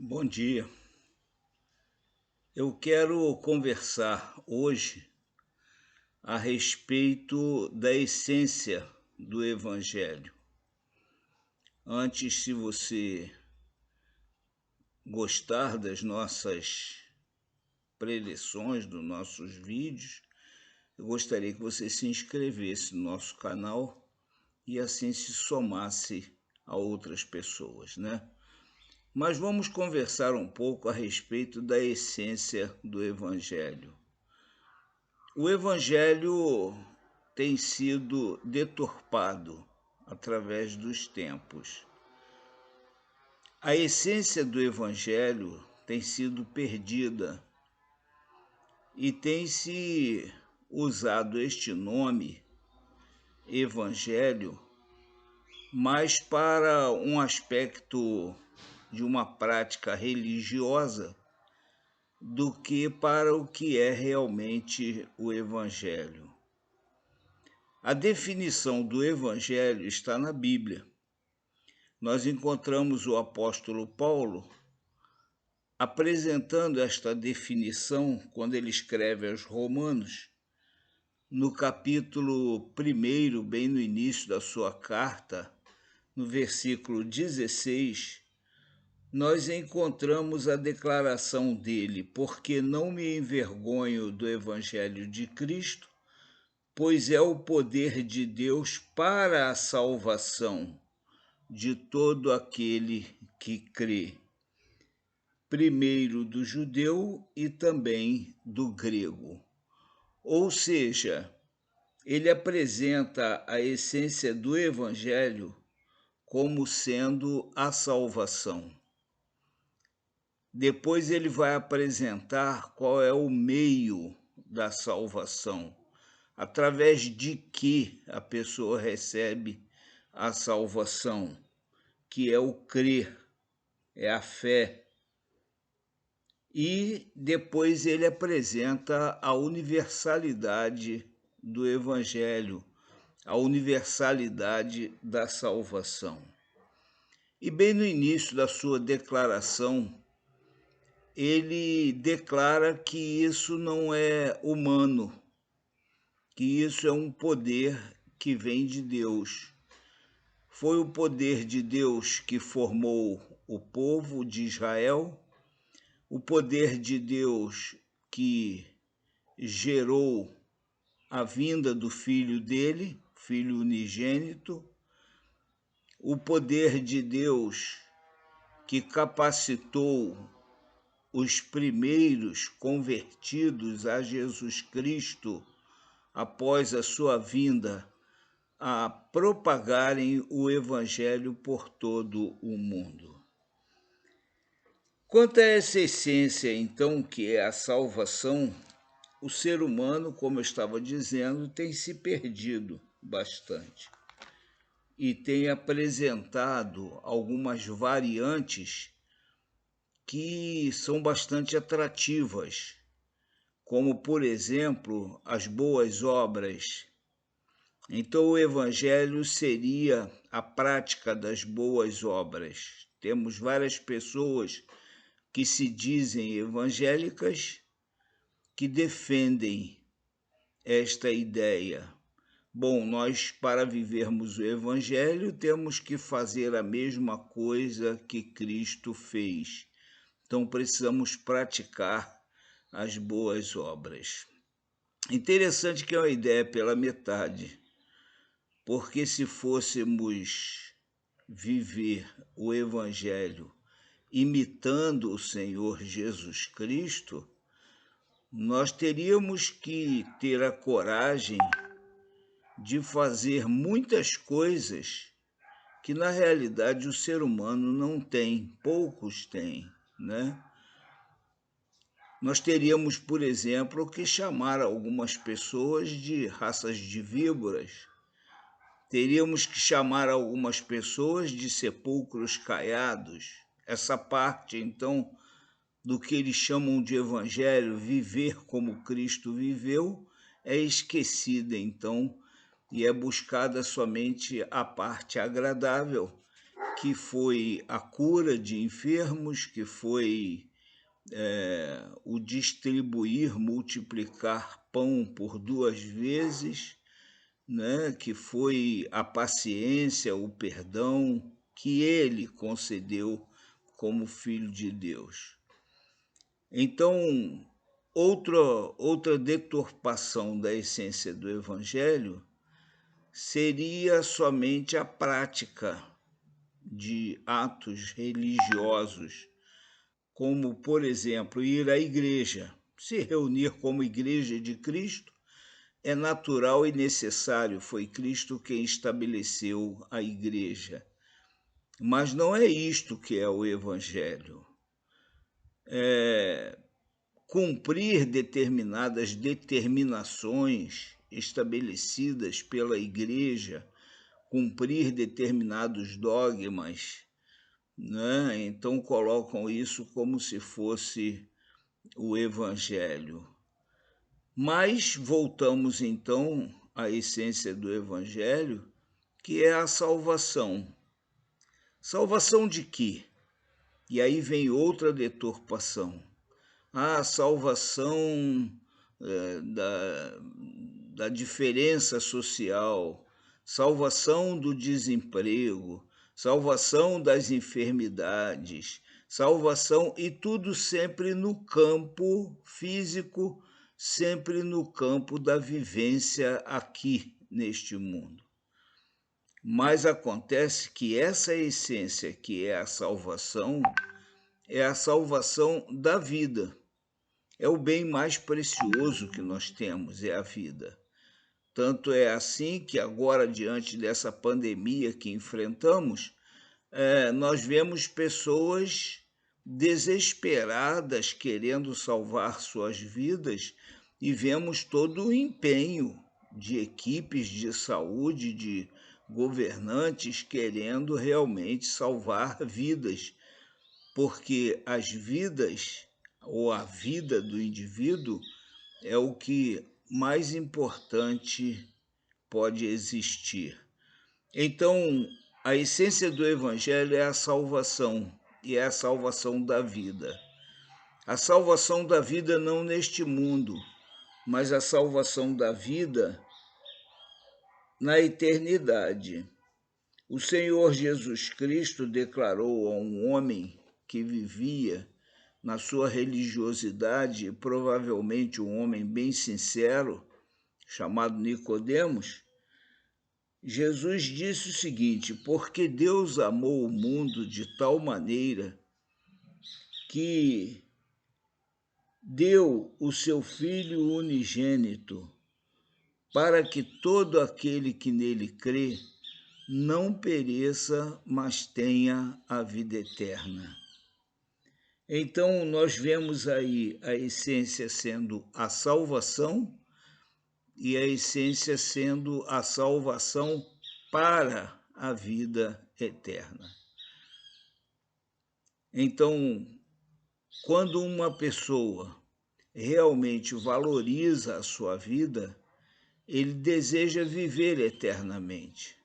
Bom dia. Eu quero conversar hoje a respeito da essência do Evangelho. Antes, se você gostar das nossas preleções, dos nossos vídeos, eu gostaria que você se inscrevesse no nosso canal e assim se somasse a outras pessoas, né? Mas vamos conversar um pouco a respeito da essência do Evangelho. O Evangelho tem sido deturpado através dos tempos. A essência do Evangelho tem sido perdida e tem-se usado este nome, Evangelho, mais para um aspecto de uma prática religiosa do que para o que é realmente o Evangelho. A definição do Evangelho está na Bíblia. Nós encontramos o apóstolo Paulo apresentando esta definição quando ele escreve aos Romanos, no capítulo 1, bem no início da sua carta, no versículo 16, nós encontramos a declaração dele: porque não me envergonho do Evangelho de Cristo, pois é o poder de Deus para a salvação de todo aquele que crê, primeiro do judeu e também do grego. Ou seja, ele apresenta a essência do Evangelho como sendo a salvação. Depois ele vai apresentar qual é o meio da salvação, através de que a pessoa recebe a salvação, que é o crer, é a fé. E depois ele apresenta a universalidade do Evangelho, a universalidade da salvação. E bem no início da sua declaração, ele declara que isso não é humano, que isso é um poder que vem de Deus. Foi o poder de Deus que formou o povo de Israel, o poder de Deus que gerou a vinda do filho dele, filho unigênito, o poder de Deus que capacitou os primeiros convertidos a Jesus Cristo após a sua vinda a propagarem o Evangelho por todo o mundo. Quanto a essa essência, então, que é a salvação, o ser humano, como eu estava dizendo, tem se perdido bastante e tem apresentado algumas variantes que são bastante atrativas, como, por exemplo, as boas obras. Então, o Evangelho seria a prática das boas obras. Temos várias pessoas que se dizem evangélicas que defendem esta ideia. Bom, nós, para vivermos o Evangelho, temos que fazer a mesma coisa que Cristo fez. Então, precisamos praticar as boas obras. Interessante que é uma ideia pela metade, porque se fôssemos viver o Evangelho imitando o Senhor Jesus Cristo, nós teríamos que ter a coragem de fazer muitas coisas que na realidade o ser humano não tem, poucos têm, né? Nós teríamos, por exemplo, que chamar algumas pessoas de raças de víboras, teríamos que chamar algumas pessoas de sepulcros caiados. Essa parte, então, do que eles chamam de evangelho, viver como Cristo viveu, é esquecida, então, e é buscada somente a parte agradável, que foi a cura de enfermos, que foi o distribuir, multiplicar pão por 2 vezes, né? Que foi a paciência, o perdão que ele concedeu como Filho de Deus. Então, outra deturpação da essência do Evangelho seria somente a prática de atos religiosos, como, por exemplo, ir à igreja. Se reunir como Igreja de Cristo é natural e necessário, foi Cristo quem estabeleceu a igreja. Mas não é isto que é o Evangelho. Cumprir determinadas determinações estabelecidas pela igreja, cumprir determinados dogmas, né? Então colocam isso como se fosse o Evangelho. Mas voltamos então à essência do Evangelho, que é a salvação. Salvação de quê? E aí vem outra deturpação. A salvação da diferença social, salvação do desemprego, salvação das enfermidades, salvação, e tudo sempre no campo físico, sempre no campo da vivência aqui neste mundo. Mas acontece que essa essência, que é a salvação da vida. É o bem mais precioso que nós temos, é a vida. Tanto é assim que agora, diante dessa pandemia que enfrentamos, nós vemos pessoas desesperadas querendo salvar suas vidas, e vemos todo o empenho de equipes de saúde, de governantes querendo realmente salvar vidas, porque as vidas, ou a vida do indivíduo, é o que mais importante pode existir. Então, a essência do Evangelho é a salvação, e é a salvação da vida. A salvação da vida não neste mundo, mas a salvação da vida na eternidade. O Senhor Jesus Cristo declarou a um homem que vivia na sua religiosidade, provavelmente um homem bem sincero, chamado Nicodemos, Jesus disse o seguinte: porque Deus amou o mundo de tal maneira que deu o seu Filho unigênito, para que todo aquele que nele crê não pereça, mas tenha a vida eterna. Então, nós vemos aí a essência sendo a salvação, e a essência sendo a salvação para a vida eterna. Então, quando uma pessoa realmente valoriza a sua vida, ele deseja viver eternamente.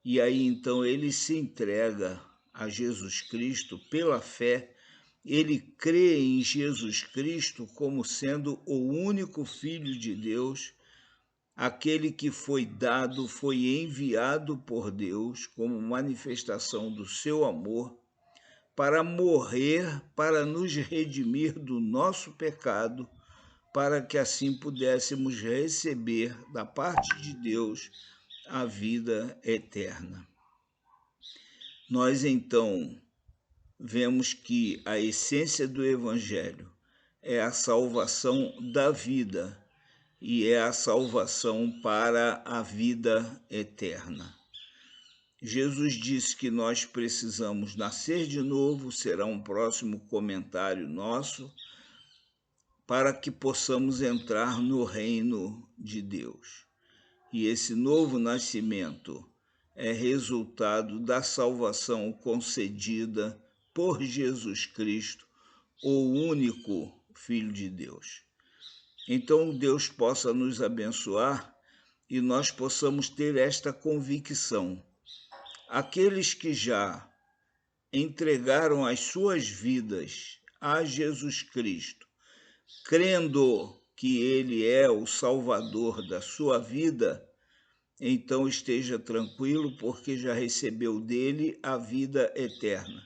E aí, então, ele se entrega a Jesus Cristo pela fé. Ele crê em Jesus Cristo como sendo o único Filho de Deus, aquele que foi dado, foi enviado por Deus como manifestação do seu amor, para morrer, para nos redimir do nosso pecado, para que assim pudéssemos receber da parte de Deus a vida eterna. Nós, então, vemos que a essência do Evangelho é a salvação da vida, e é a salvação para a vida eterna. Jesus disse que nós precisamos nascer de novo, será um próximo comentário nosso, para que possamos entrar no reino de Deus. E esse novo nascimento é resultado da salvação concedida por Jesus Cristo, o único Filho de Deus. Então, Deus possa nos abençoar e nós possamos ter esta convicção. Aqueles que já entregaram as suas vidas a Jesus Cristo, crendo que Ele é o Salvador da sua vida, então esteja tranquilo, porque já recebeu dele a vida eterna.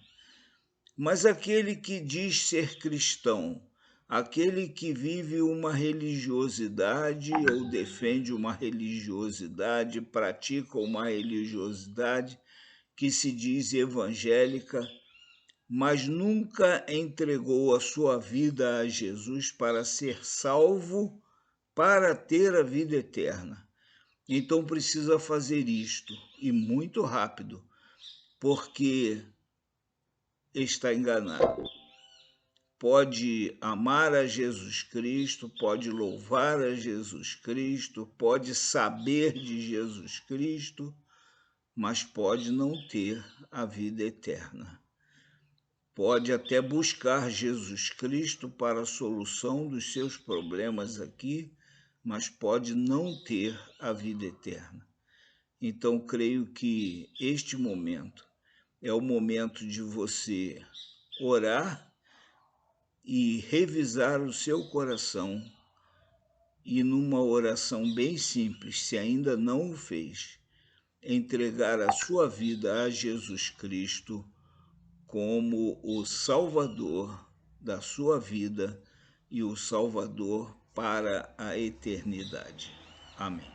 Mas aquele que diz ser cristão, aquele que vive uma religiosidade ou defende uma religiosidade, pratica uma religiosidade que se diz evangélica, mas nunca entregou a sua vida a Jesus para ser salvo, para ter a vida eterna. Então precisa fazer isto, e muito rápido, porque está enganado. Pode amar a Jesus Cristo, pode louvar a Jesus Cristo, pode saber de Jesus Cristo, mas pode não ter a vida eterna. Pode até buscar Jesus Cristo para a solução dos seus problemas aqui, mas pode não ter a vida eterna. Então, creio que este momento é o momento de você orar e revisar o seu coração, e numa oração bem simples, se ainda não o fez, entregar a sua vida a Jesus Cristo como o Salvador da sua vida e o Salvador para a eternidade. Amém.